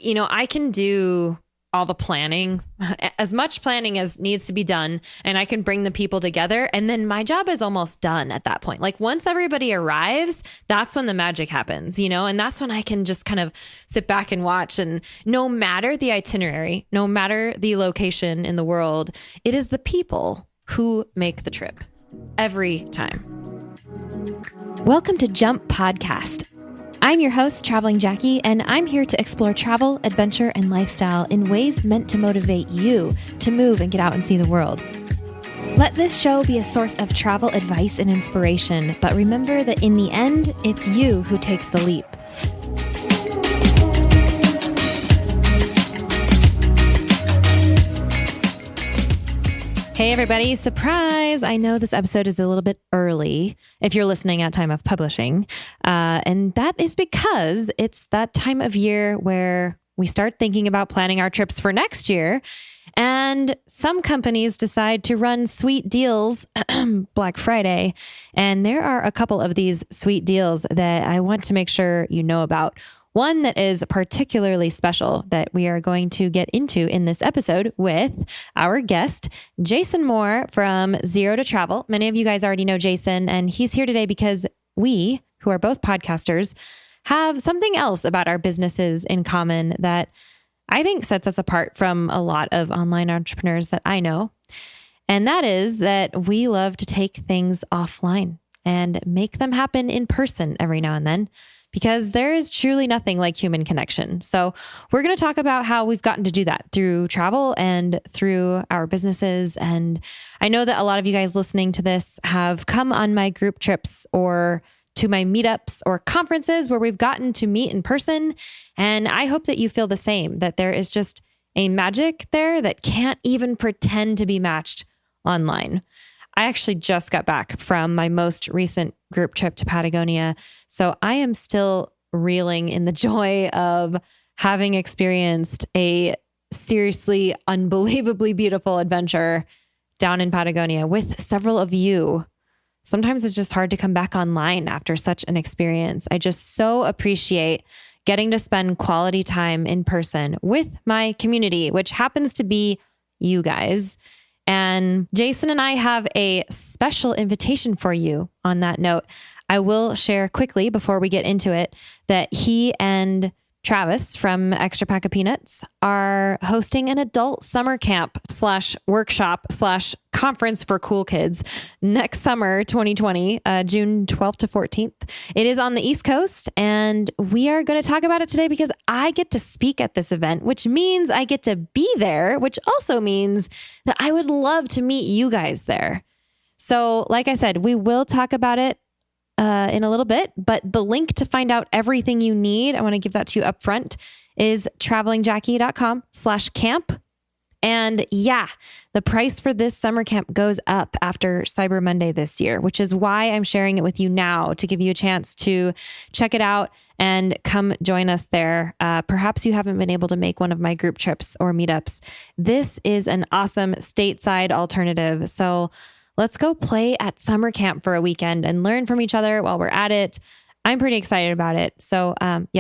I can do all the planning, as much planning as needs to be done, and I can bring the people together. And then my job is almost done at that point. Like once everybody arrives, that's when the magic happens, and that's when I can just kind of sit back and watch. And no matter the itinerary, no matter the location in the world, it is the people who make the trip every time. Welcome to Jump Podcast. I'm your host, Traveling Jackie, and I'm here to explore travel, adventure, and lifestyle in ways meant to motivate you to move and get out and see the world. Let this show be a source of travel advice and inspiration, but remember that in the end, it's you who takes the leap. Hey everybody, surprise! I know this episode is a little bit early if you're listening at time of publishing. And that is because it's that time of year where we start thinking about planning our trips for next year. And some companies decide to run sweet deals Black Friday. And there are a couple of these sweet deals that I want to make sure you know about. One that is particularly special that we are going to get into in this episode with our guest, Jason Moore from Zero to Travel. Many of you guys already know Jason, and he's here today because we, who are both podcasters, have something else about our businesses in common that I think sets us apart from a lot of online entrepreneurs that I know. And that is that we love to take things offline and make them happen in person every now and then, because there is truly nothing like human connection. So we're going to talk about how we've gotten to do that through travel and through our businesses. And I know that a lot of you guys listening to this have come on my group trips or to my meetups or conferences where we've gotten to meet in person. And I hope that you feel the same, that there is just a magic there that can't even pretend to be matched online. I actually just got back from my most recent group trip to Patagonia. So I am still reeling in the joy of having experienced a seriously unbelievably beautiful adventure down in Patagonia with several of you. Sometimes it's just hard to come back online after such an experience. I just so appreciate getting to spend quality time in person with my community, which happens to be you guys. And Jason and I have a special invitation for you on that note. I will share quickly before we get into it that he and Travis from Extra Pack of Peanuts are hosting an adult summer camp / workshop / conference for cool kids next summer, 2020, June 12th to 14th. It is on the East Coast, and we are going to talk about it today because I get to speak at this event, which means I get to be there, which also means that I would love to meet you guys there. So like I said, we will talk about it in a little bit, but the link to find out everything you need, I want to give that to you up front, is travelingjackie.com/camp. And yeah, the price for this summer camp goes up after Cyber Monday this year, which is why I'm sharing it with you now to give you a chance to check it out and come join us there. Perhaps you haven't been able to make one of my group trips or meetups. This is an awesome stateside alternative. So let's go play at summer camp for a weekend and learn from each other while we're at it. I'm pretty excited about it. So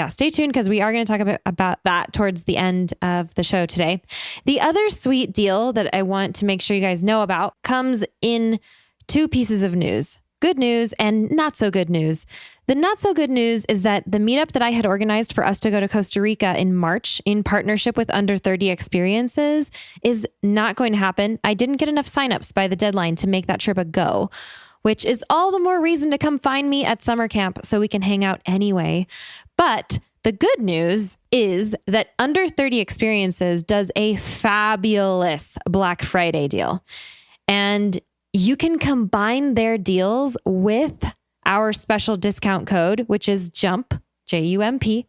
stay tuned because we are going to talk about that towards the end of the show today. The other sweet deal that I want to make sure you guys know about comes in two pieces of news. Good news and not so good news. The not so good news is that the meetup that I had organized for us to go to Costa Rica in March in partnership with Under 30 Experiences is not going to happen. I didn't get enough signups by the deadline to make that trip a go, which is all the more reason to come find me at summer camp so we can hang out anyway. But the good news is that Under 30 Experiences does a fabulous Black Friday deal. And you can combine their deals with our special discount code, which is JUMP, J-U-M-P.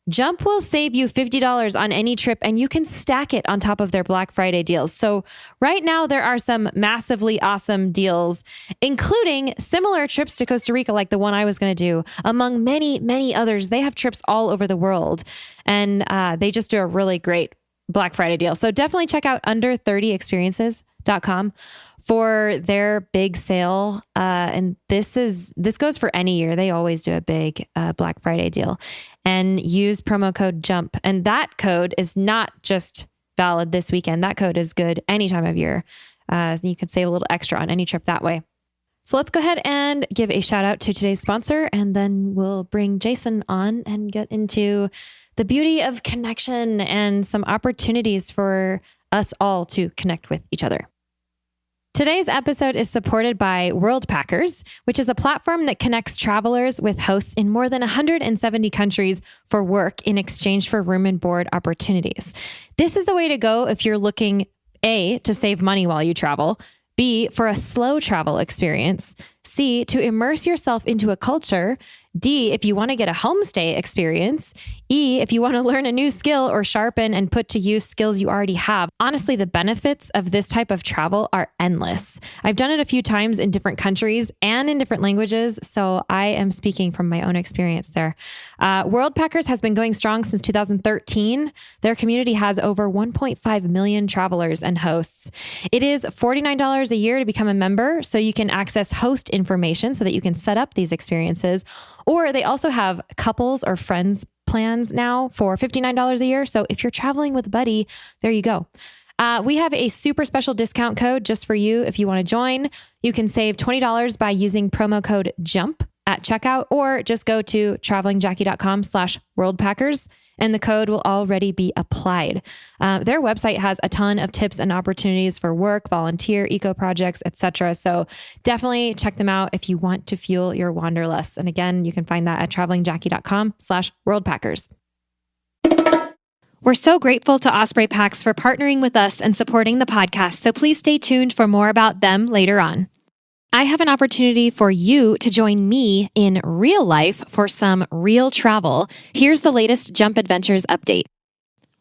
JUMP will save you $50 on any trip, and you can stack it on top of their Black Friday deals. So right now, there are some massively awesome deals, including similar trips to Costa Rica, like the one I was going to do, among many, many others. They have trips all over the world, and they just do a really great Black Friday deal. So definitely check out under30experiences.com travelingjackie.com for their big sale. And this goes for any year. They always do a big Black Friday deal, and use promo code JUMP. And that code is not just valid this weekend. That code is good any time of year. So you can save a little extra on any trip that way. So let's go ahead and give a shout out to today's sponsor, and then we'll bring Jason on and get into the beauty of connection and some opportunities for us all to connect with each other. Today's episode is supported by Worldpackers, which is a platform that connects travelers with hosts in more than 170 countries for work in exchange for room and board opportunities. This is the way to go if you're looking, A, to save money while you travel, B, for a slow travel experience, C, to immerse yourself into a culture, D, if you want to get a homestay experience, E, if you want to learn a new skill or sharpen and put to use skills you already have. Honestly, the benefits of this type of travel are endless. I've done it a few times in different countries and in different languages, so I am speaking from my own experience there. Worldpackers has been going strong since 2013. Their community has over 1.5 million travelers and hosts. It is $49 a year to become a member, so you can access host information so that you can set up these experiences. Or they also have couples or friends plans now for $59 a year. So if you're traveling with a buddy, there you go. We have a super special discount code just for you. If you want to join, you can save $20 by using promo code JUMP at checkout, or just go to travelingjackie.com/worldpackers and the code will already be applied. Their website has a ton of tips and opportunities for work, volunteer, eco projects, etc. So definitely check them out if you want to fuel your wanderlust. And again, you can find that at travelingjackie.com/worldpackers. We're so grateful to Osprey Packs for partnering with us and supporting the podcast, so please stay tuned for more about them later on. I have an opportunity for you to join me in real life for some real travel. Here's the latest Jump Adventures update.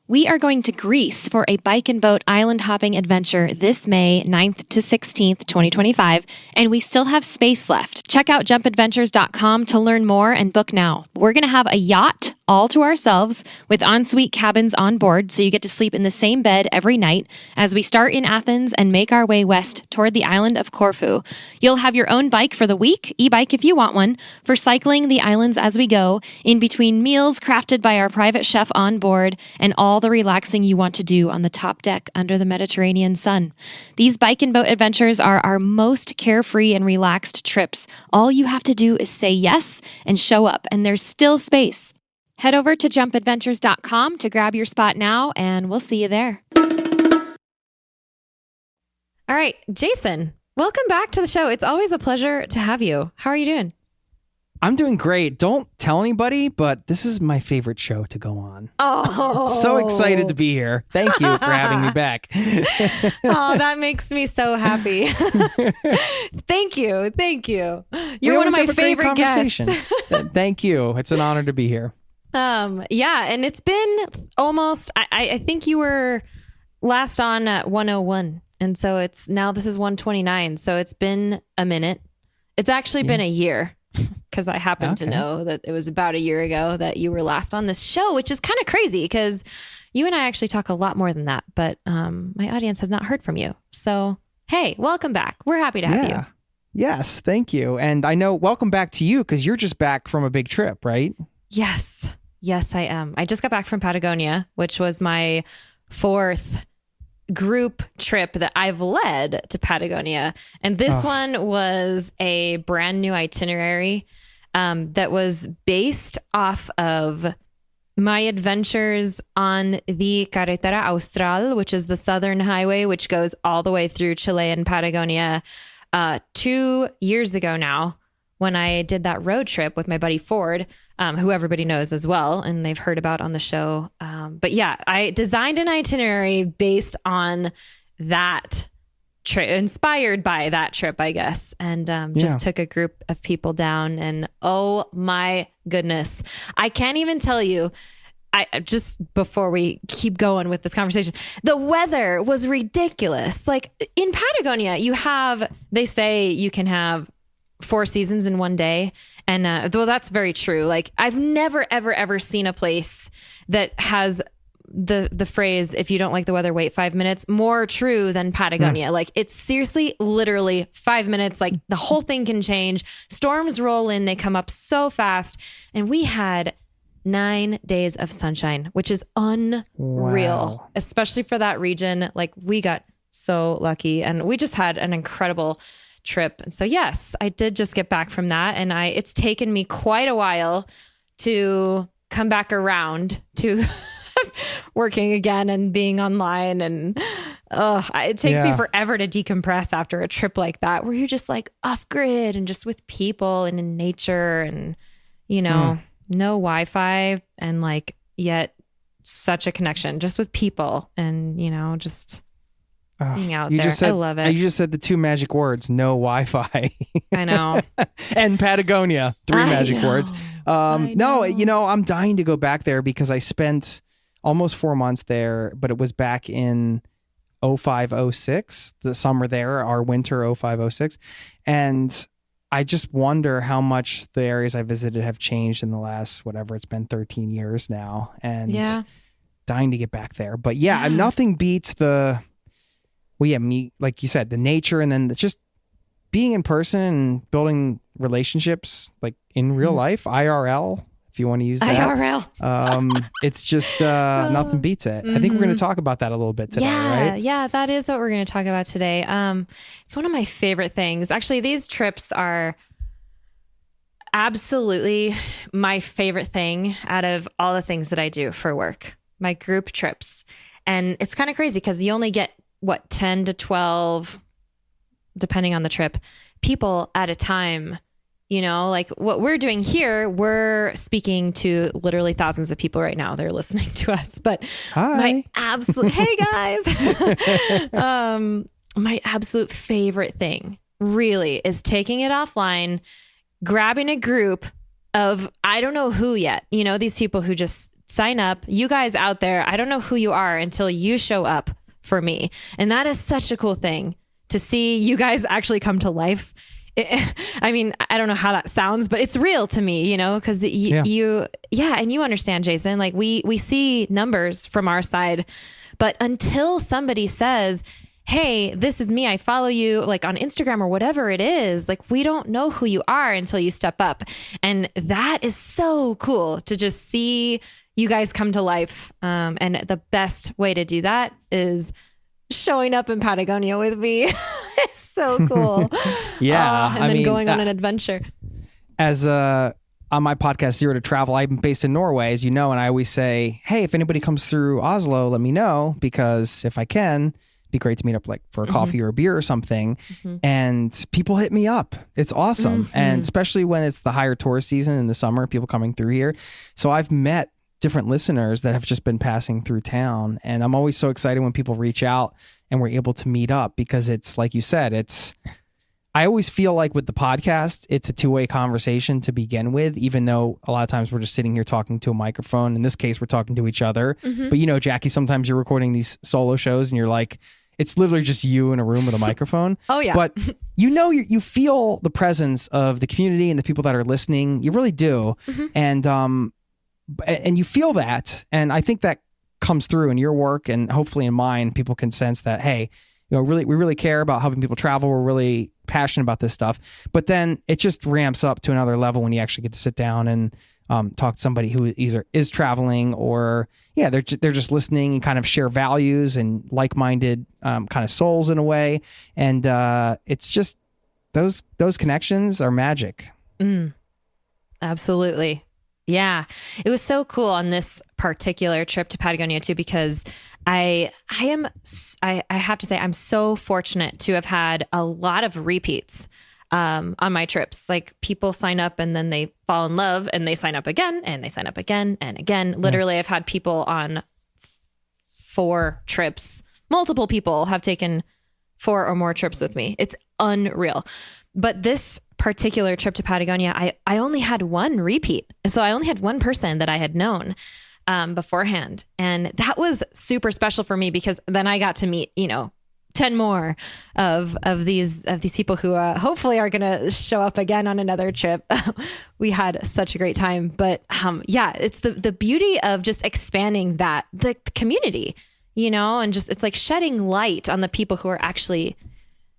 We are going to Greece for a bike and boat island hopping adventure this May 9th to 16th, 2025, and we still have space left. Check out jumpadventures.com to learn more and book now. We're going to have a yacht all to ourselves with ensuite cabins on board, so you get to sleep in the same bed every night as we start in Athens and make our way west toward the island of Corfu. You'll have your own bike for the week, e-bike if you want one, for cycling the islands as we go, in between meals crafted by our private chef on board, and all the relaxing you want to do on the top deck under the Mediterranean sun. These bike and boat adventures are our most carefree and relaxed trips. All you have to do is say yes and show up, and there's still space. Head over to jumpadventures.com to grab your spot now, and we'll see you there. All right, Jason, welcome back to the show. It's always a pleasure to have you. How are you doing? I'm doing great. Don't tell anybody, but this is my favorite show to go on. Oh, So excited to be here. Thank you for having me back. Oh, that makes me so happy. Thank you. Thank you. You're one of my favorite guests. Thank you. It's an honor to be here. Yeah, and it's been almost, I think you were last on at 101. And so this is 129. So it's been a minute. It's actually been a year, because I happen to know that it was about a year ago that you were last on this show, which is kind of crazy because you and I actually talk a lot more than that. But my audience has not heard from you. So, hey, welcome back. We're happy to have you. Yes, thank you. And I know, welcome back to you, because you're just back from a big trip, right? Yes. Yes, I am. I just got back from Patagonia, which was my 4th group trip that I've led to Patagonia. And this one was a brand new itinerary that was based off of my adventures on the Carretera Austral, which is the southern highway, which goes all the way through Chile and Patagonia 2 years ago now, when I did that road trip with my buddy Ford, who everybody knows as well, and they've heard about on the show. But yeah, I designed an itinerary based on that trip, inspired by that trip, I guess, and just took a group of people down, and oh my goodness, I can't even tell you. Just before we keep going with this conversation, the weather was ridiculous. Like in Patagonia, they say you can have 4 seasons in one day. And though that's very true. Like I've never, ever, ever seen a place that has the phrase, if you don't like the weather, wait 5 minutes, more true than Patagonia. Like it's seriously, literally 5 minutes. Like the whole thing can change. Storms roll in, they come up so fast. And we had 9 days of sunshine, which is unreal, especially for that region. Like we got so lucky and we just had an incredible trip. And so, yes, I did just get back from that. And it's taken me quite a while to come back around to working again and being online. And it takes me forever to decompress after a trip like that, where you're just like off grid and just with people and in nature and, no Wi-Fi and like yet such a connection just with people and, just being out there. I love it. You just said the 2 magic words, no Wi-Fi. I know. And Patagonia, 3 magic words. No, I'm dying to go back there because I spent almost 4 months there, but it was back in 05-06, the summer there, our winter 05-06. And I just wonder how much the areas I visited have changed in the last, whatever, it's been 13 years now. And dying to get back there. But nothing beats me, like you said, the nature, and then just being in person and building relationships like in real life, IRL, if you want to use that. IRL. It's just nothing beats it. I think we're going to talk about that a little bit today, right? Yeah, that is what we're going to talk about today. It's one of my favorite things. Actually, these trips are absolutely my favorite thing out of all the things that I do for work, my group trips. And it's kind of crazy because you only get 10 to 12, depending on the trip, people at a time. Like what we're doing here, we're speaking to literally thousands of people right now. They're listening to us, but my absolute, hey guys, my absolute favorite thing really is taking it offline, grabbing a group of, I don't know who yet, these people who just sign up. You guys out there, I don't know who you are until you show up for me. And that is such a cool thing to see you guys actually come to life. I mean, I don't know how that sounds, but it's real to me, because and you understand, Jason, like we see numbers from our side, but until somebody says, hey, this is me, I follow you like on Instagram or whatever it is, like we don't know who you are until you step up. And that is so cool to just see you guys come to life. And the best way to do that is showing up in Patagonia with me. It's so cool. And then going on an adventure. As on my podcast, Zero to Travel, I'm based in Norway, as you know, and I always say, hey, if anybody comes through Oslo, let me know, because if I can, it'd be great to meet up like for a coffee or a beer or something. And people hit me up. It's awesome. And especially when it's the higher tourist season in the summer, people coming through here. So I've met different listeners that have just been passing through town. And I'm always so excited when people reach out and we're able to meet up, because it's like you said, I always feel like with the podcast, it's a two-way conversation to begin with, even though a lot of times we're just sitting here talking to a microphone. In this case, we're talking to each other. But Jackie, sometimes you're recording these solo shows and you're like, it's literally just you in a room with a microphone. Oh yeah. But you feel the presence of the community and the people that are listening. You really do. And you feel that. And I think that comes through in your work, and hopefully in mine, people can sense that, hey, we really care about helping people travel. We're really passionate about this stuff. But then it just ramps up to another level when you actually get to sit down and talk to somebody who either is traveling or they're just listening and kind of share values and like-minded kind of souls in a way. And it's just those connections are magic. Absolutely. Yeah. It was so cool on this particular trip to Patagonia too, because I have to say, I'm so fortunate to have had a lot of repeats on my trips. Like people sign up and then they fall in love and they sign up again and they sign up again and again. Literally, I've had people on 4 trips. Multiple people have taken 4 or more trips with me. It's unreal. But this particular trip to Patagonia, I only had 1 repeat. So I only had 1 person that I had known beforehand. And that was super special for me, because then I got to meet, 10 more of these people who hopefully are going to show up again on another trip. We had such a great time, but it's the beauty of just expanding the community, and just, it's like shedding light on the people who are actually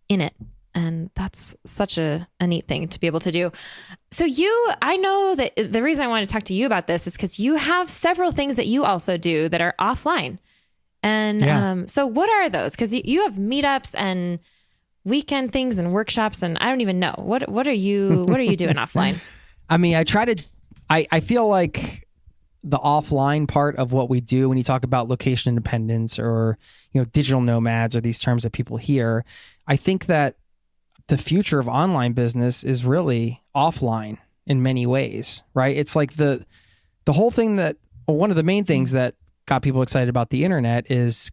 in it. And that's such a neat thing to be able to do. So I know that the reason I want to talk to you about this is because you have several things that you also do that are offline. And so what are those? Because you have meetups and weekend things and workshops, and I don't even know. What are you doing offline? I mean, I feel like the offline part of what we do, when you talk about location independence or, digital nomads or these terms that people hear, I think that the future of online business is really offline in many ways, right? It's like the whole thing one of the main things that got people excited about the internet is,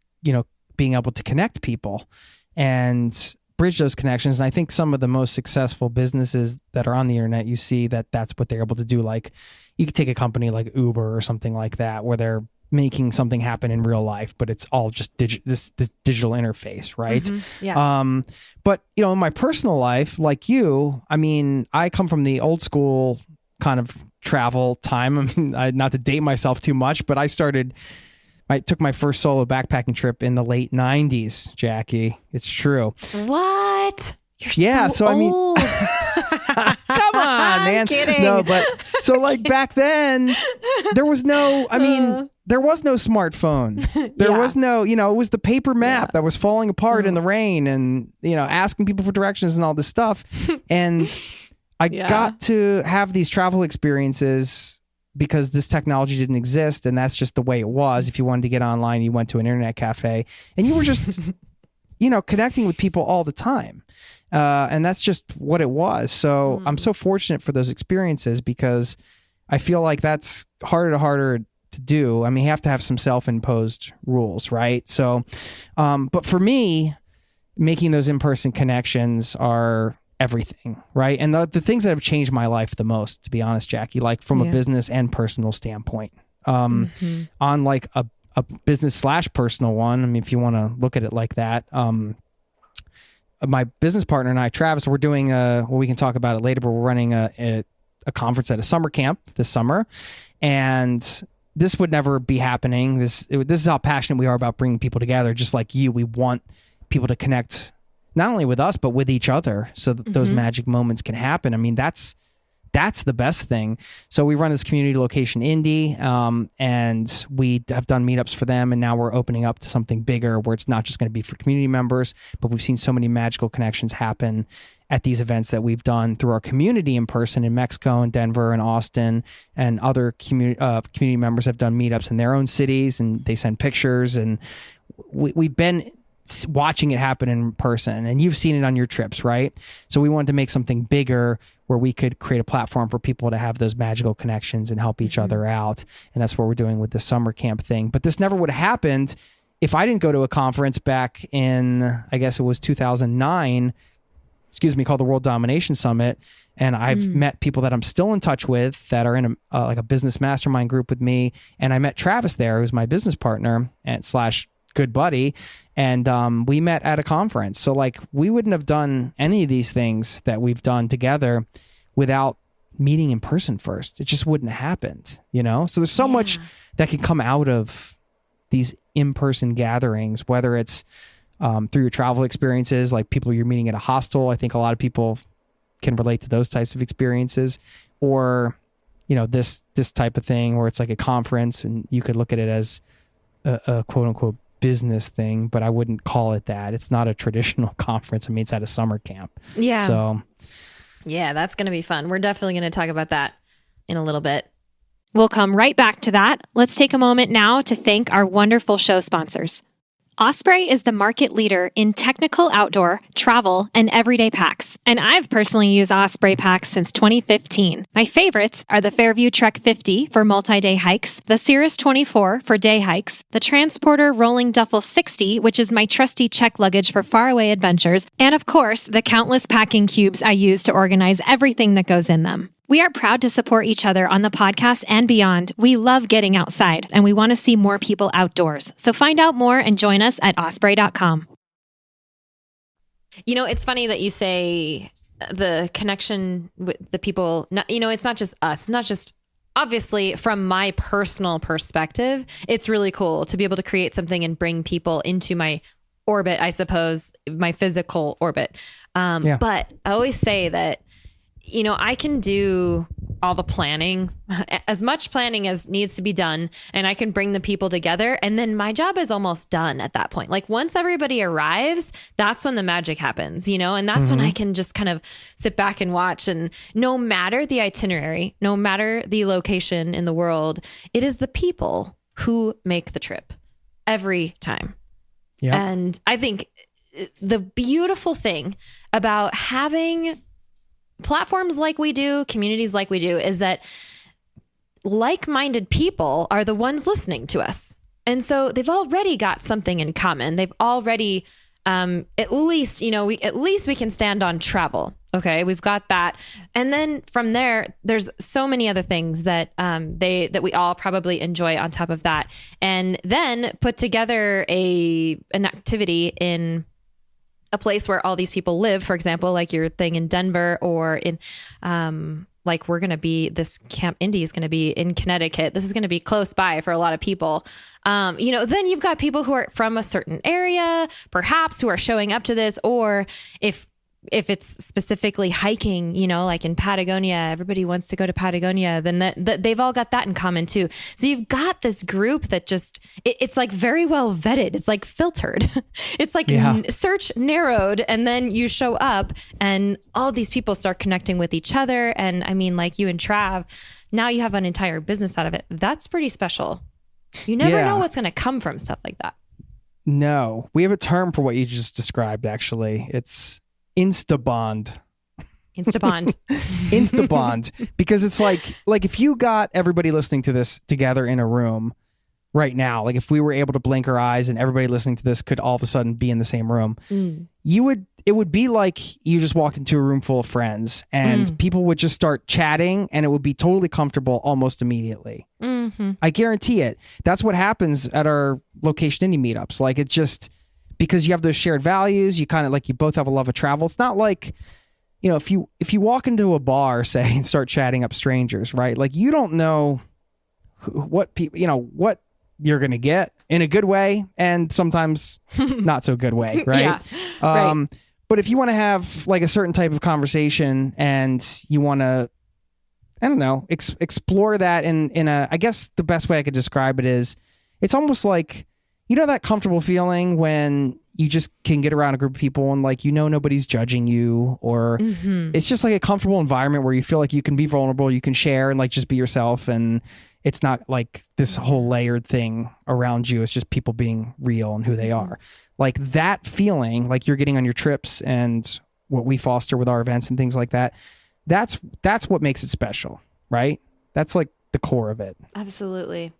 being able to connect people and bridge those connections. And I think some of the most successful businesses that are on the internet, you see that's what they're able to do. Like you could take a company like Uber or something like that, where they're making something happen in real life, but it's all just this digital interface, right? Mm-hmm. Yeah. But in my personal life, like you, I mean, I come from the old school kind of travel time. I mean, not to date myself too much, but I took my first solo backpacking trip in the late 90s, Jackie. It's true. What? You're so old. I mean, come on, man. I'm kidding. No, but so like back then, there was no smartphone. There was no, it was the paper map that was falling apart in the rain and, asking people for directions and all this stuff. And I got to have these travel experiences because this technology didn't exist. And that's just the way it was. If you wanted to get online, you went to an internet cafe and you were just, connecting with people all the time. And that's just what it was. So I'm so fortunate for those experiences because I feel like that's harder to do. I mean, you have to have some self-imposed rules, right? So, but for me, making those in-person connections are everything, right? And the things that have changed my life the most, to be honest, Jackie, like from a business and personal standpoint, on like a business/personal one. I mean, if you want to look at it like that, my business partner and I, Travis, we're doing we can talk about it later, but we're running a conference at a summer camp this summer. And this would never be happening. This is how passionate we are about bringing people together. Just like you, we want people to connect not only with us, but with each other so that those magic moments can happen. I mean, that's the best thing. So we run this community location indie, and we have done meetups for them. And now we're opening up to something bigger where it's not just going to be for community members, but we've seen so many magical connections happen at these events that we've done through our community in person in Mexico and Denver and Austin, and other community members have done meetups in their own cities and they send pictures, and we've been watching it happen in person, and you've seen it on your trips, right? So we wanted to make something bigger where we could create a platform for people to have those magical connections and help each other out. And that's what we're doing with the summer camp thing. But this never would have happened if I didn't go to a conference back in, I guess it was 2009, called the World Domination Summit. And I've met people that I'm still in touch with that are in a business mastermind group with me. And I met Travis there, who's my business partner and / good buddy. And we met at a conference. So like we wouldn't have done any of these things that we've done together without meeting in person first. It just wouldn't have happened, So there's so much that can come out of these in-person gatherings, whether it's through your travel experiences, like people you're meeting at a hostel. I think a lot of people can relate to those types of experiences, or, this type of thing where it's like a conference and you could look at it as a quote unquote business thing, but I wouldn't call it that. It's not a traditional conference. I mean, it's at a summer camp. Yeah. So yeah, that's going to be fun. We're definitely going to talk about that in a little bit. We'll come right back to that. Let's take a moment now to thank our wonderful show sponsors. Osprey is the market leader in technical outdoor, travel, and everyday packs. And I've personally used Osprey packs since 2015. My favorites are the Fairview Trek 50 for multi-day hikes, the Cirrus 24 for day hikes, the Transporter Rolling Duffel 60, which is my trusty check luggage for faraway adventures, and of course, the countless packing cubes I use to organize everything that goes in them. We are proud to support each other on the podcast and beyond. We love getting outside, and we want to see more people outdoors. So find out more and join us at osprey.com. It's funny that you say the connection with the people, it's not just us. It's not just, obviously, from my personal perspective, it's really cool to be able to create something and bring people into my orbit, I suppose, my physical orbit. But I always say that, I can do all the planning, as much planning as needs to be done, and I can bring the people together. And then my job is almost done at that point. Like once everybody arrives, that's when the magic happens, and that's when I can just kind of sit back and watch. And no matter the itinerary, no matter the location in the world, it is the people who make the trip every time. Yeah. And I think the beautiful thing about having platforms like we do, communities like we do, is that like-minded people are the ones listening to us. And so they've already got something in common. They've already, at least we can stand on travel. Okay. We've got that. And then from there, there's so many other things that, that we all probably enjoy on top of that. And then put together an activity in a place where all these people live, for example, like your thing in Denver, or in, like we're going to be, this Camp Indie is going to be in Connecticut. This is going to be close by for a lot of people. Then you've got people who are from a certain area, perhaps, who are showing up to this, or if it's specifically hiking, like in Patagonia, everybody wants to go to Patagonia, then they've all got that in common too. So you've got this group that just, it's like very well vetted. It's like filtered. It's like search narrowed, and then you show up and all these people start connecting with each other. And I mean, like you and Trav, now you have an entire business out of it. That's pretty special. You never know what's going to come from stuff like that. No, we have a term for what you just described. Actually, it's Instabond. Instabond. Because it's like if you got everybody listening to this together in a room right now, like if we were able to blink our eyes and everybody listening to this could all of a sudden be in the same room, it would be like you just walked into a room full of friends and people would just start chatting and it would be totally comfortable almost immediately. I guarantee it. That's what happens at our Location Indie meetups. Like it's just because you have those shared values, you kind of like, you both have a love of travel. It's not like, if you walk into a bar, say, and start chatting up strangers, right? Like you don't know what people, what you're going to get in a good way and sometimes not so good way, right? Right. But if you want to have like a certain type of conversation and you want to, I don't know, explore that in a, I guess the best way I could describe it is, it's almost like, that comfortable feeling when you just can get around a group of people and like, nobody's judging you, or it's just like a comfortable environment where you feel like you can be vulnerable, you can share and like just be yourself. And it's not like this whole layered thing around you. It's just people being real and who they are. Like that feeling like you're getting on your trips and what we foster with our events and things like that. That's what makes it special, right? That's like the core of it. Absolutely.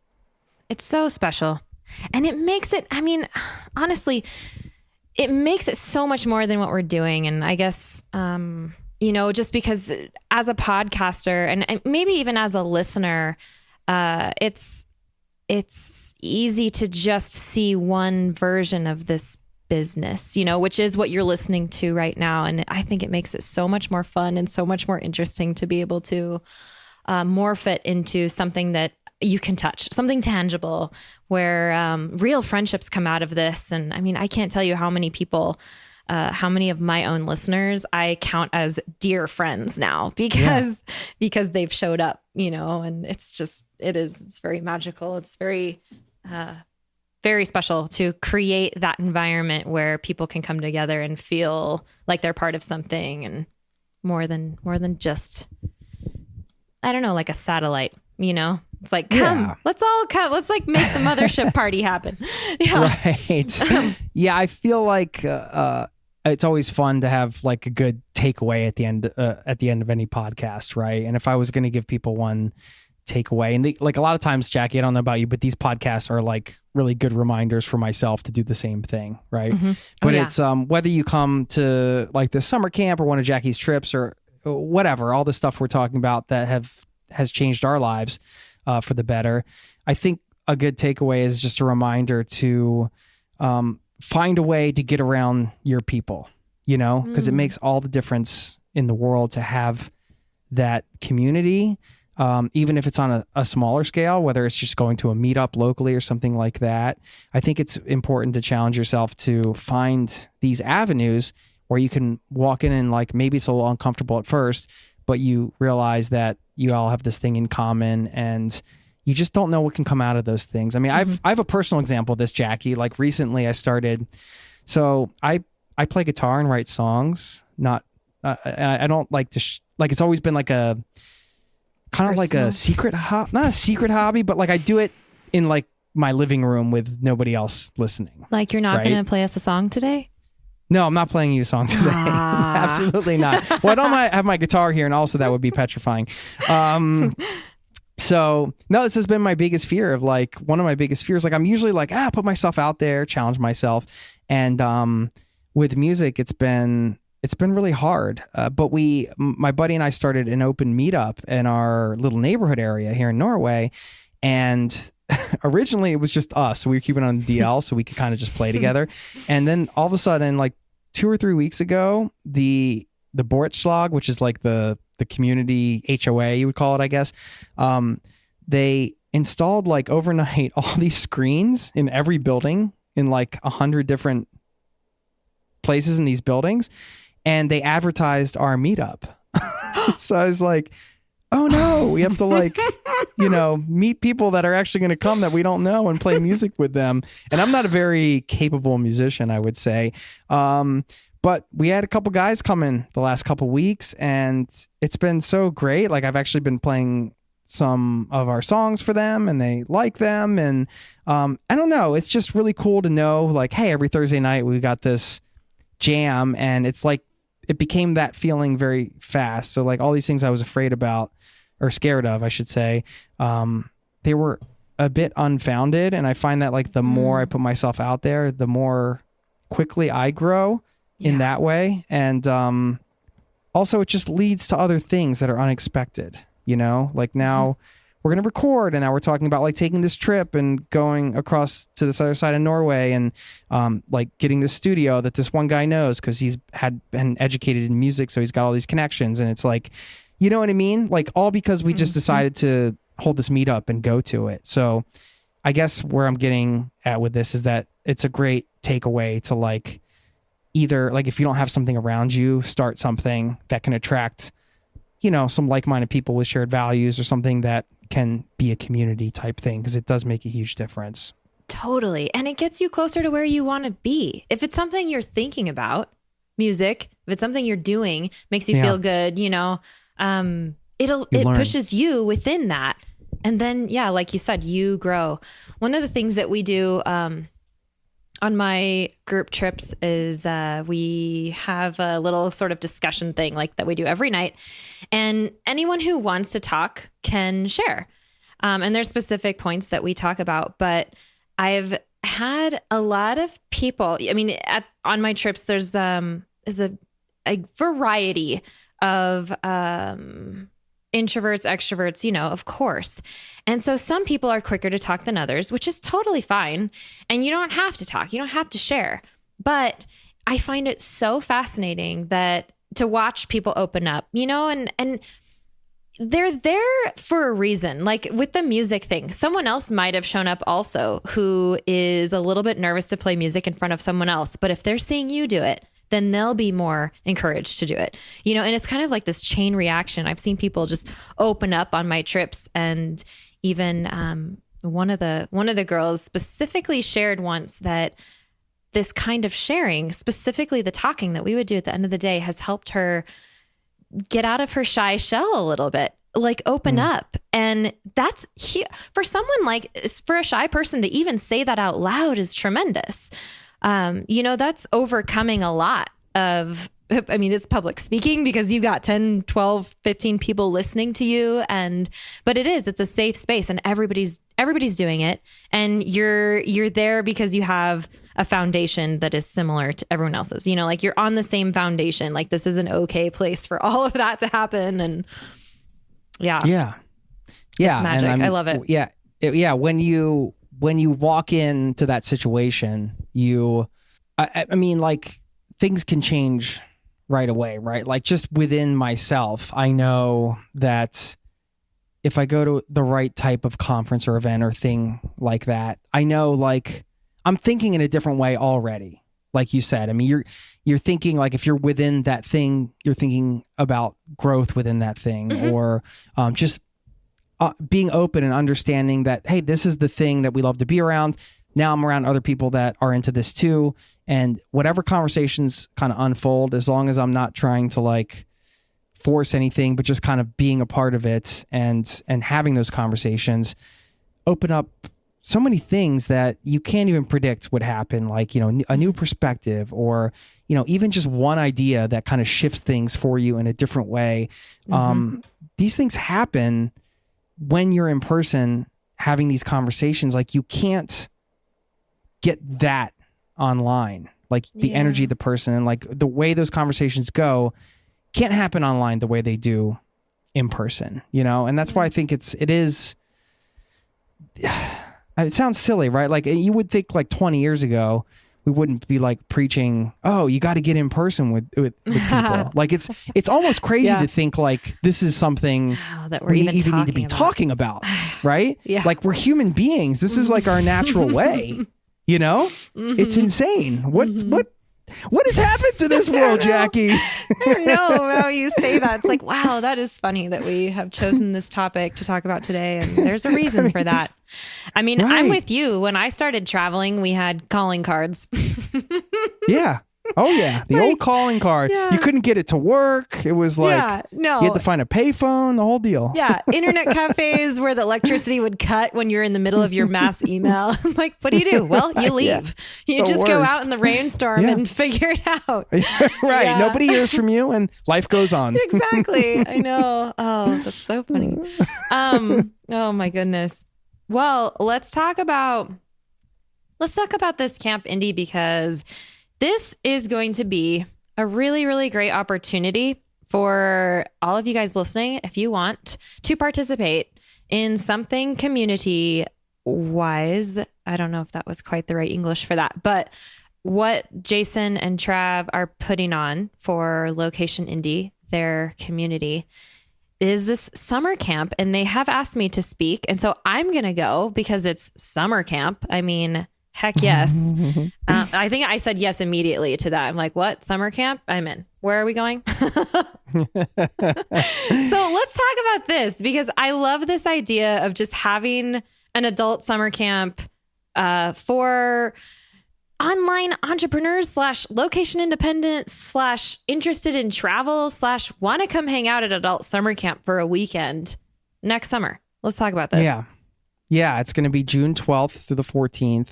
It's so special. And it makes it, honestly, it makes it so much more than what we're doing. And I guess, just because as a podcaster and maybe even as a listener, it's easy to just see one version of this business, which is what you're listening to right now. And I think it makes it so much more fun and so much more interesting to be able to morph it into something that you can touch, something tangible, where real friendships come out of this. And I can't tell you how many people, how many of my own listeners I count as dear friends now because they've showed up, and it's very magical. It's very, very special to create that environment where people can come together and feel like they're part of something, and more than just, I don't know, like a satellite, It's like, let's all come. Let's like make the mothership party happen. Yeah. Right. Yeah. I feel like it's always fun to have like a good takeaway at the end of any podcast. Right. And if I was going to give people one takeaway, and like a lot of times, Jackie, I don't know about you, but these podcasts are like really good reminders for myself to do the same thing. Right. But it's whether you come to like the summer camp or one of Jackie's trips or whatever, all the stuff we're talking about that has changed our lives for the better. I think a good takeaway is just a reminder to find a way to get around your people, you know, because it makes all the difference in the world to have that community, even if it's on a smaller scale, whether it's just going to a meetup locally or something like that. I think it's important to challenge yourself to find these avenues where you can walk in and like, maybe it's a little uncomfortable at first, but you realize that you all have this thing in common and you just don't know what can come out of those things. I mean, I have a personal example of this, Jackie. Like recently I started, so I play guitar and write songs, not, I don't like to, like it's always been like a, kind of like a secret not a secret hobby, but like I do it in like my living room with nobody else listening. Like you're not going to play us a song today? No, I'm not playing you a song today. Absolutely not. Well, I don't have my guitar here, and also that would be petrifying. So no, this has been my biggest fear of like, one of my biggest fears. Like I'm usually like, put myself out there, challenge myself. And with music, it's been really hard. But my buddy and I started an open meetup in our little neighborhood area here in Norway. And originally it was just us. So we were keeping it on the DL so we could kind of just play together. And then all of a sudden, like 2 or 3 weeks ago, the Boretslag, which is like the community HOA, you would call it, I guess. They installed like overnight all these screens in every building in like 100 different places in these buildings. And they advertised our meetup. So I was like, oh no, we have to like, you know, meet people that are actually going to come that we don't know and play music with them. And I'm not a very capable musician, I would say. But we had a couple guys come in the last couple weeks and it's been so great. Like I've actually been playing some of our songs for them and they like them. And I don't know, it's just really cool to know like, hey, every Thursday night we got this jam, and it's like, it became that feeling very fast. So like all these things I was afraid about, or scared of, I should say, they were a bit unfounded. And I find that like the more I put myself out there, the more quickly I grow in that way. And also it just leads to other things that are unexpected, you know, like now we're going to record, and now we're talking about like taking this trip and going across to this other side of Norway and like getting this studio that this one guy knows because he's had been educated in music. So he's got all these connections, and it's like, you know what I mean? Like all because we just decided to hold this meetup and go to it. So I guess where I'm getting at with this is that it's a great takeaway to like, either like if you don't have something around you, start something that can attract, you know, some like-minded people with shared values, or something that can be a community type thing, because it does make a huge difference. Totally. And it gets you closer to where you want to be. If it's something you're thinking about, music, if it's something you're doing, makes you feel good, you know, it pushes you within that. And then, like you said, you grow. One of the things that we do on my group trips is we have a little sort of discussion thing like that we do every night. And anyone who wants to talk can share. And there's specific points that we talk about. But I've had a lot of people, I mean, on my trips, there's a variety of introverts, extroverts, you know, of course. And so some people are quicker to talk than others, which is totally fine. And you don't have to talk. You don't have to share. But I find it so fascinating that to watch people open up, you know, and they're there for a reason. Like with the music thing, someone else might have shown up also who is a little bit nervous to play music in front of someone else. But if they're seeing you do it, then they'll be more encouraged to do it, you know, and it's kind of like this chain reaction. I've seen people just open up on my trips, and even one of the girls specifically shared once that this kind of sharing, specifically the talking that we would do at the end of the day, has helped her get out of her shy shell a little bit, like open up. And that's for someone like, for a shy person to even say that out loud is tremendous. You know, that's overcoming a lot of, I mean, it's public speaking because you got 10, 12, 15 people listening to you. But it's a safe space, and everybody's doing it. And you're there because you have a foundation that is similar to everyone else's, you know, like you're on the same foundation. Like this is an okay place for all of that to happen. And it's magic. I love it. When you walk into that situation, I mean, like things can change right away, right? Like just within myself, I know that if I go to the right type of conference or event or thing like that, I know like I'm thinking in a different way already. Like you said, I mean, you're thinking like if you're within that thing, you're thinking about growth within that thing, or just being open and understanding that, hey, this is the thing that we love to be around. Now I'm around other people that are into this too. And whatever conversations kind of unfold, as long as I'm not trying to like force anything, but just kind of being a part of it and having those conversations open up so many things that you can't even predict would happen. Like, you know, a new perspective, or, you know, even just one idea that kind of shifts things for you in a different way. These things happen when you're in person having these conversations. Like you can't get that online, like the energy of the person and like the way those conversations go can't happen online the way they do in person, you know? And that's why I think it is, it sounds silly, right? Like you would think like 20 years ago, we wouldn't be like preaching, oh, you got to get in person with people. Like it's almost crazy to think like this is something that we even need to be talking about, right? Like we're human beings. This is like our natural way, you know? It's insane. What has happened to this world, Jackie? I don't know how you say that. It's like, wow, that is funny that we have chosen this topic to talk about today. And there's a reason for that. I mean, I'm with you. When I started traveling, we had calling cards. Yeah. Oh, yeah. The old calling card. You couldn't get it to work. It was like, you had to find a payphone, the whole deal. Yeah. Internet cafes where the electricity would cut when you're in the middle of your mass email. Like, what do? Well, you leave. You just go out in the rainstorm and figure it out. Right. Yeah. Nobody hears from you and life goes on. Exactly. I know. Oh, that's so funny. Oh my goodness. Well, let's talk about this Camp Indie, because this is going to be a really, really great opportunity for all of you guys listening. If you want to participate in something community wise, I don't know if that was quite the right English for that, but what Jason and Trav are putting on for Location Indie, their community, is this summer camp. And they have asked me to speak. And so I'm going to go because it's summer camp. I mean, heck yes. I think I said yes immediately to that. I'm like, what? Summer camp? I'm in. Where are we going? So let's talk about this, because I love this idea of just having an adult summer camp for online entrepreneurs / location independent / interested in travel / want to come hang out at adult summer camp for a weekend next summer. Let's talk about this. Yeah. It's going to be June 12th through the 14th.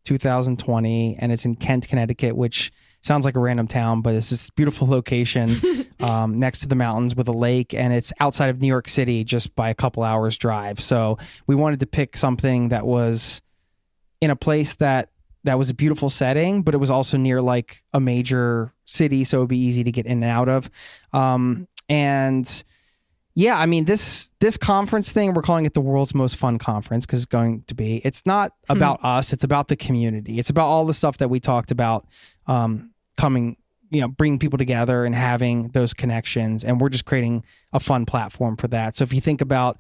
2020, and it's in Kent, Connecticut, which sounds like a random town, but it's this beautiful location next to the mountains with a lake, and it's outside of New York City just by a couple hours drive. So we wanted to pick something that was in a place that was a beautiful setting, but it was also near like a major city, so it would be easy to get in and out of. And yeah, I mean, this conference thing, we're calling it the world's most fun conference because it's going to be. It's not about us. It's about the community. It's about all the stuff that we talked about coming, bringing people together and having those connections. And we're just creating a fun platform for that. So if you think about,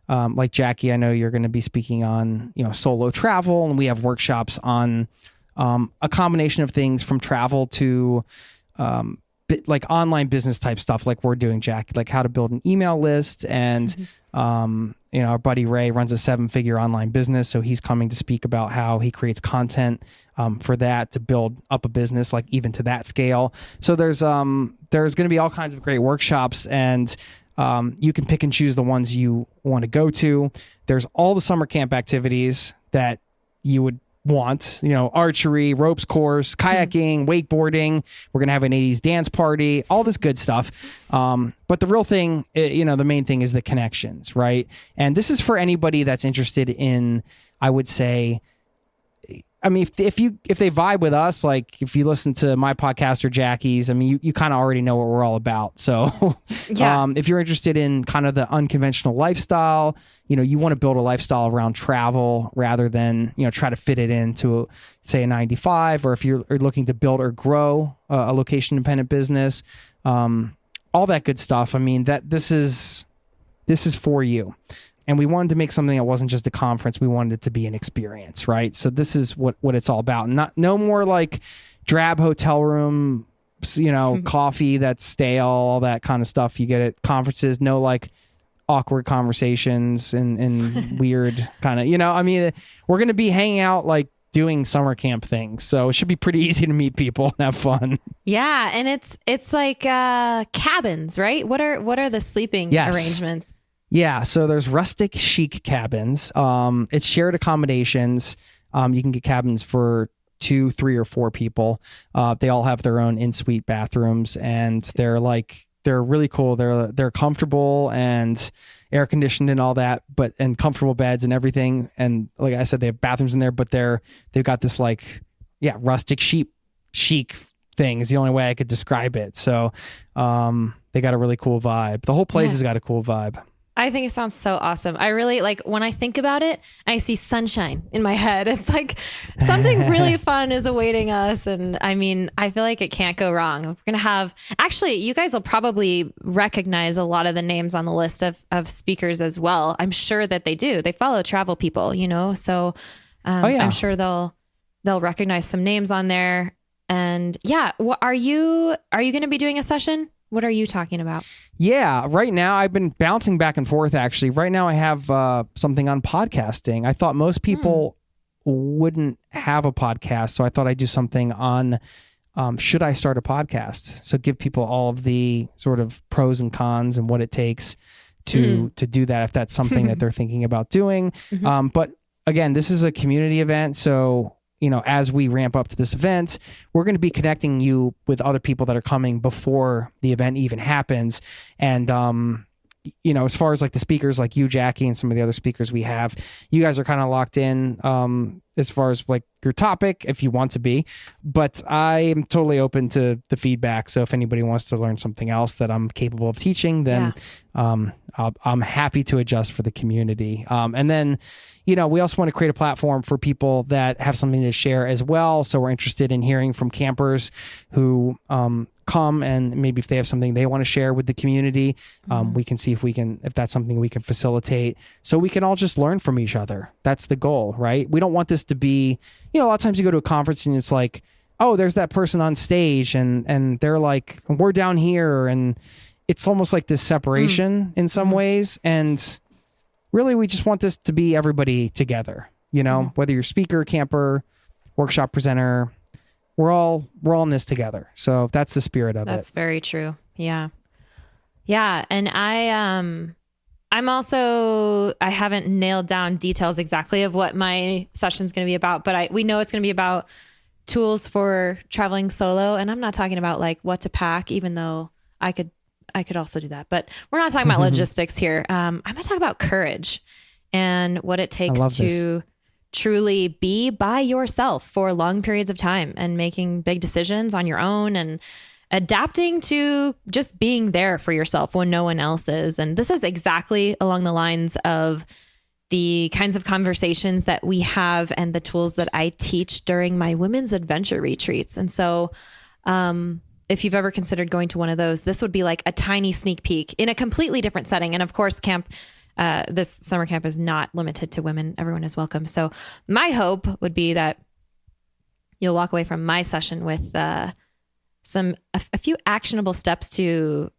like Jackie, I know you're going to be speaking on, solo travel, and we have workshops on a combination of things from travel to like online business type stuff like we're doing, Jack, like how to build an email list. And, our buddy Ray runs a 7-figure online business. So he's coming to speak about how he creates content for that to build up a business, like even to that scale. So there's going to be all kinds of great workshops, and you can pick and choose the ones you want to go to. There's all the summer camp activities that you would want, archery, ropes course, kayaking, wakeboarding. We're going to have an 80s dance party, all this good stuff. But the real thing, the main thing is the connections, right? And this is for anybody that's interested in, I would say, I mean, if they vibe with us, like if you listen to my podcast or Jackie's, I mean, you kind of already know what we're all about. So, if you're interested in kind of the unconventional lifestyle, you want to build a lifestyle around travel rather than try to fit it into, say, a 9 to 5, or if you're looking to build or grow a location independent business, all that good stuff. I mean, this is for you. And we wanted to make something that wasn't just a conference. We wanted it to be an experience, right? So this is what it's all about. No more like drab hotel room, coffee that's stale, all that kind of stuff you get at conferences. No like awkward conversations and weird kind of, I mean, we're going to be hanging out like doing summer camp things. So it should be pretty easy to meet people and have fun. Yeah. And it's like cabins, right? What are the sleeping arrangements? Yeah, so there's rustic chic cabins. It's shared accommodations. You can get cabins for 2, 3, or 4 people. They all have their own in-suite bathrooms, and they're really cool. They're comfortable and air conditioned and all that, and comfortable beds and everything. And like I said, they have bathrooms in there, but they've got this rustic chic thing is the only way I could describe it. So they got a really cool vibe. The whole place has got a cool vibe. I think it sounds so awesome. I really when I think about it, I see sunshine in my head. It's like something really fun is awaiting us. And I mean, I feel like it can't go wrong. We're going to have, actually, you guys will probably recognize a lot of the names on the list of speakers as well. I'm sure that they do. They follow travel people, so I'm sure they'll recognize some names on there. And are you going to be doing a session? What are you talking about? Yeah, right now I've been bouncing back and forth, actually. Right now I have something on podcasting. I thought most people wouldn't have a podcast, so I thought I'd do something on should I start a podcast? So give people all of the sort of pros and cons and what it takes to do that, if that's something that they're thinking about doing. But again, this is a community event, so as we ramp up to this event, we're going to be connecting you with other people that are coming before the event even happens. And, as far as like the speakers, like you, Jackie, and some of the other speakers we have, you guys are kind of locked in as far as like your topic, if you want to be. But I am totally open to the feedback. So if anybody wants to learn something else that I'm capable of teaching, then I'm happy to adjust for the community. And then, we also want to create a platform for people that have something to share as well. So we're interested in hearing from campers who come, and maybe if they have something they want to share with the community, we can see if that's something we can facilitate, so we can all just learn from each other. That's the goal, right? We don't want this to be, a lot of times you go to a conference and it's like, oh, there's that person on stage and they're like, we're down here. And it's almost like this separation in some ways. And really, we just want this to be everybody together, whether you're speaker, camper, workshop presenter, we're all in this together. So that's the spirit of it. That's very true. Yeah. Yeah. And I haven't nailed down details exactly of what my session's going to be about, but we know it's going to be about tools for traveling solo. And I'm not talking about like what to pack, even though I could also do that, but we're not talking about logistics here. I'm going to talk about courage and what it takes to truly be by yourself for long periods of time and making big decisions on your own and adapting to just being there for yourself when no one else is. And this is exactly along the lines of the kinds of conversations that we have and the tools that I teach during my women's adventure retreats. And so, if you've ever considered going to one of those, this would be like a tiny sneak peek in a completely different setting. And of course, this summer camp is not limited to women. Everyone is welcome. So my hope would be that you'll walk away from my session with a few actionable steps to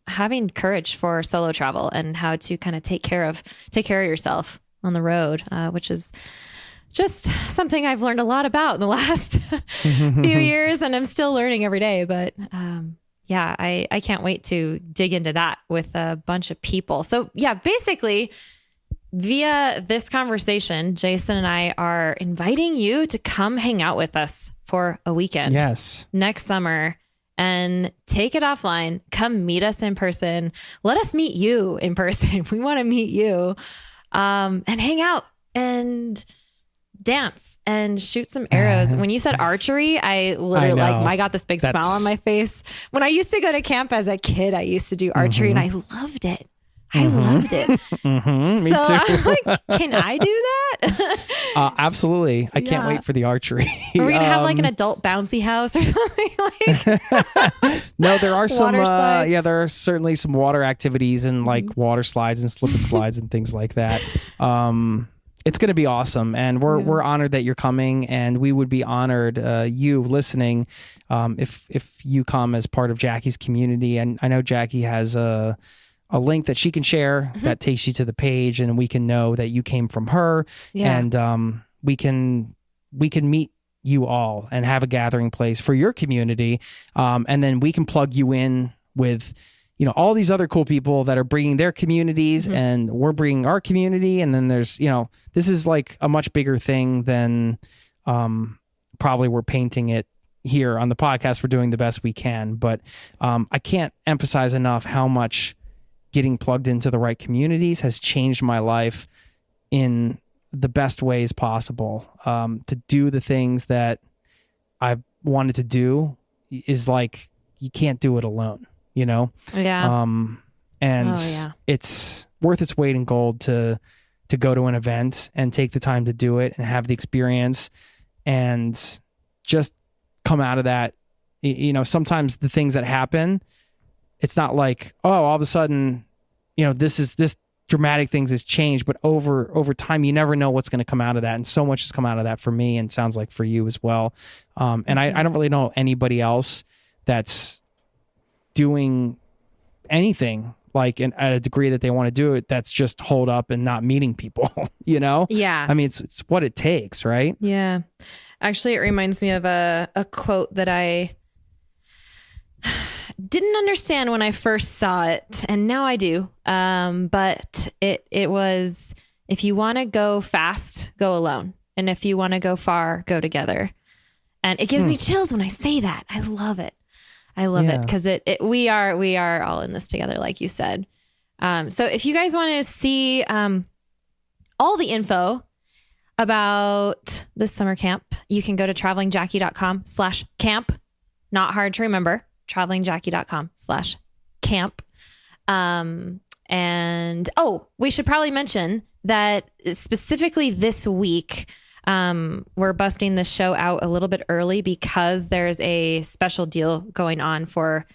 having courage for solo travel and how to kind of take care of yourself on the road, which is just something I've learned a lot about in the last few years, and I'm still learning every day. But I can't wait to dig into that with a bunch of people. So basically via this conversation, Jason and I are inviting you to come hang out with us for a weekend. Yes. Next summer, and take it offline. Come meet us in person. Let us meet you in person. We want to meet you and hang out and dance and shoot some arrows. When you said archery, I literally I got this big smile on my face. When I used to go to camp as a kid, I used to do archery and I loved it. I loved it. Me too. I'm like, can I do that? Absolutely. I can't wait for the archery. Are we going to have like an adult bouncy house or something like? No, there are some, slides? there are certainly some water activities and like water slides and slip and slides and things like that. It's going to be awesome. And we're honored that you're coming, and we would be honored, you listening, if you come as part of Jackie's community. And I know Jackie has a link that she can share that takes you to the page, and we can know that you came from her, and we can meet you all and have a gathering place for your community, and then we can plug you in with all these other cool people that are bringing their communities, and we're bringing our community, and then there's this is like a much bigger thing than probably we're painting it here on the podcast. We're doing the best we can, but I can't emphasize enough how much getting plugged into the right communities has changed my life in the best ways possible. To do the things that I've wanted to do is like, you can't do it alone, Yeah. And it's worth its weight in gold to go to an event and take the time to do it and have the experience and just come out of that. Sometimes the things that happen, it's not like, all of a sudden, this dramatic things has changed, but over time, you never know what's going to come out of that. And so much has come out of that for me, and sounds like for you as well. And I don't really know anybody else that's doing anything like at a degree that they want to do it, that's just holed up and not meeting people, Yeah. I mean, it's what it takes, right? Yeah. Actually, it reminds me of a quote that I didn't understand when I first saw it, and now I do. But it was, if you want to go fast, go alone. And if you want to go far, go together. And it gives me chills when I say that. I love it. I love it because we are all in this together, like you said. So if you guys want to see all the info about this summer camp, you can go to travelingjackie.com/camp. Not hard to remember. travelingjackie.com/camp. And we should probably mention that specifically this week, we're busting this show out a little bit early because there's a special deal going on for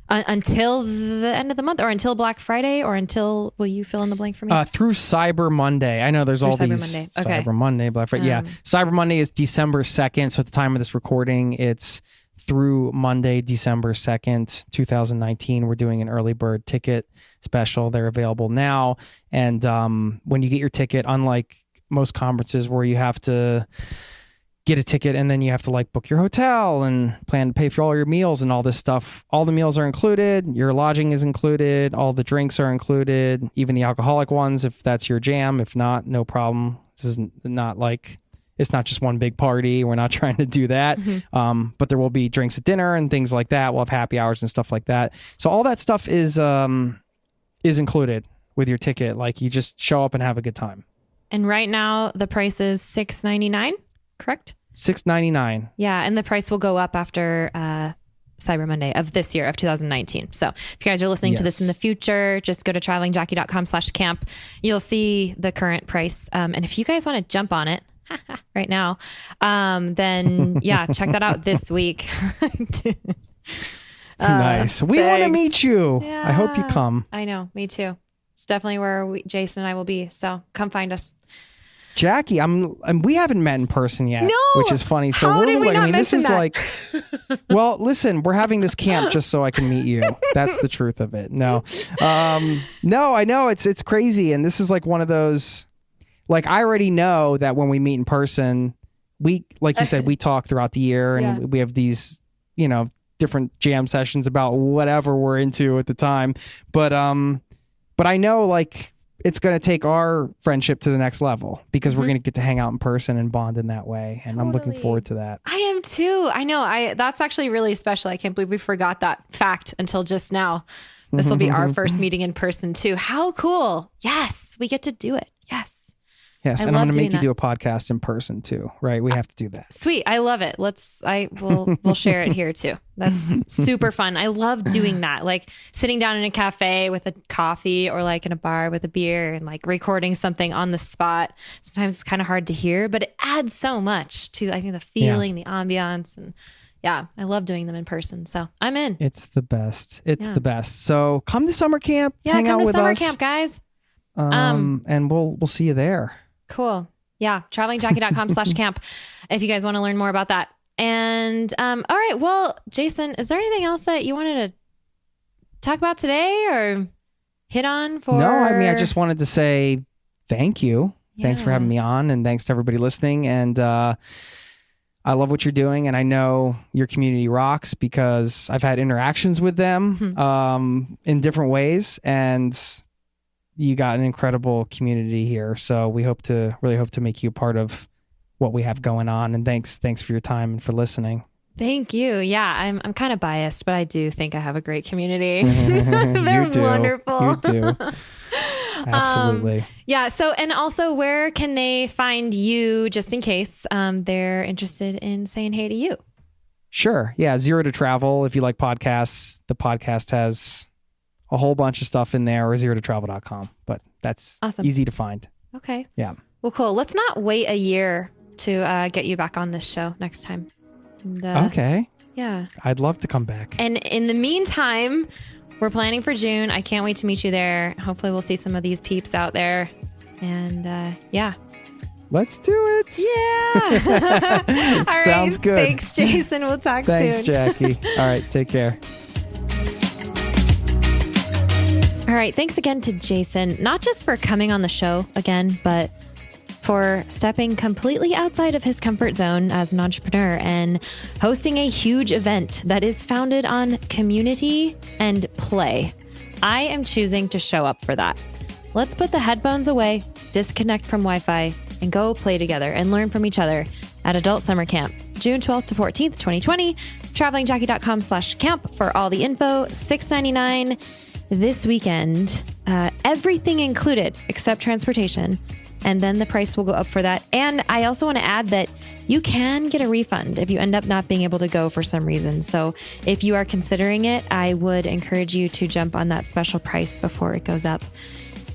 until the end of the month, or until Black Friday, or until, will you fill in the blank for me? Through Cyber Monday. I know there's all Cyber these Monday. Okay. Cyber Monday, Black Friday. Cyber Monday is December 2nd. So at the time of this recording, it's through Monday, December 2nd, 2019. We're doing an early bird ticket special. They're available now. And when you get your ticket, unlike most conferences where you have to get a ticket and then you have to like book your hotel and plan to pay for all your meals and all this stuff, all the meals are included. Your lodging is included. All the drinks are included, even the alcoholic ones, if that's your jam. If not, no problem. This is not like, it's not just one big party. We're not trying to do that. But there will be drinks at dinner and things like that. We'll have happy hours and stuff like that. So all that stuff is included with your ticket. Like, you just show up and have a good time. And right now the price is $6.99, correct? $6.99. Yeah. And the price will go up after Cyber Monday of this year, of 2019. So if you guys are listening to this in the future, just go to travelingjackie.com/camp. You'll see the current price. And if you guys want to jump on it right now, then check that out this week. Nice. We want to meet you. Yeah. I hope you come. I know. Me too. It's definitely where Jason and I will be. So come find us. Jackie, we haven't met in person yet, which is funny. So How did we not mention this is that? like, well, listen, we're having this camp just so I can meet you. That's the truth of it. No, I know it's crazy. And this is like one of those, like, I already know that when we meet in person, we, like you said, we talk throughout the year and we have these, different jam sessions about whatever we're into at the time. But I know, like, it's going to take our friendship to the next level because we're going to get to hang out in person and bond in that way. And I'm looking forward to that. I am too. I know. That's actually really special. I can't believe we forgot that fact until just now. This will be our first meeting in person too. How cool. Yes. We get to do it. Yes. Yes, I and I'm love going to doing make you that. do a podcast in person too, right? We have to do that. Sweet. I love it. We'll share it here too. That's super fun. I love doing that. Like sitting down in a cafe with a coffee or like in a bar with a beer and like recording something on the spot. Sometimes it's kind of hard to hear, but it adds so much to, I think, the feeling, the ambiance. And yeah, I love doing them in person. So I'm in. It's the best. It's the best. So come to summer camp, hang come out to with summer us. camp, guys. And we'll see you there. Cool. Yeah. Travelingjackie.com/camp if you guys want to learn more about that. And all right. Well, Jason, is there anything else that you wanted to talk about today or hit on for? No, I mean, I just wanted to say thank you. Yeah. Thanks for having me on, and thanks to everybody listening. And I love what you're doing, and I know your community rocks because I've had interactions with them in different ways, and you got an incredible community here. So we really hope to make you a part of what we have going on. And thanks for your time and for listening. Thank you. Yeah, I'm kind of biased, but I do think I have a great community. They're wonderful. You do. Absolutely. Yeah. So, and also, where can they find you, just in case they're interested in saying hey to you? Sure. Yeah. Zero to Travel. If you like podcasts, the podcast has a whole bunch of stuff in there, or zerototravel.com. But that's awesome. Easy to find. Okay. Yeah. Well, cool. Let's not wait a year to get you back on this show next time. And, okay. Yeah. I'd love to come back. And in the meantime, we're planning for June. I can't wait to meet you there. Hopefully we'll see some of these peeps out there. And yeah. Let's do it. Yeah. All right. Sounds good. Thanks, Jason. We'll talk soon. Thanks, Jackie. All right. Take care. All right. Thanks again to Jason, not just for coming on the show again, but for stepping completely outside of his comfort zone as an entrepreneur and hosting a huge event that is founded on community and play. I am choosing to show up for that. Let's put the headphones away, disconnect from Wi-Fi, and go play together and learn from each other at Adult Summer Camp, June 12th to 14th, 2020, travelingjackie.com/camp for all the info, $6.99 this weekend, everything included except transportation. And then the price will go up for that. And I also want to add that you can get a refund if you end up not being able to go for some reason. So if you are considering it, I would encourage you to jump on that special price before it goes up.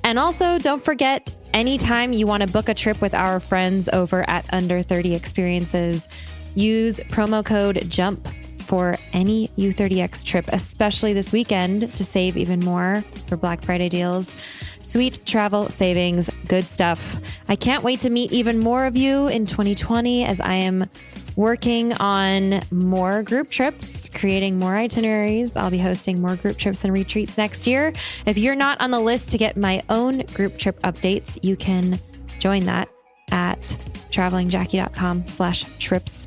And also, don't forget, anytime you want to book a trip with our friends over at Under 30 Experiences, use promo code JUMP for any U30X trip, especially this weekend, to save even more for Black Friday deals. Sweet travel savings, good stuff. I can't wait to meet even more of you in 2020 as I am working on more group trips, creating more itineraries. I'll be hosting more group trips and retreats next year. If you're not on the list to get my own group trip updates, you can join that at travelingjackie.com/trips.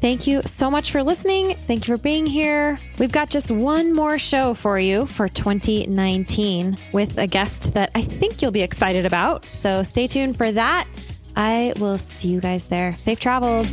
Thank you so much for listening. Thank you for being here. We've got just one more show for you for 2019 with a guest that I think you'll be excited about. So stay tuned for that. I will see you guys there. Safe travels.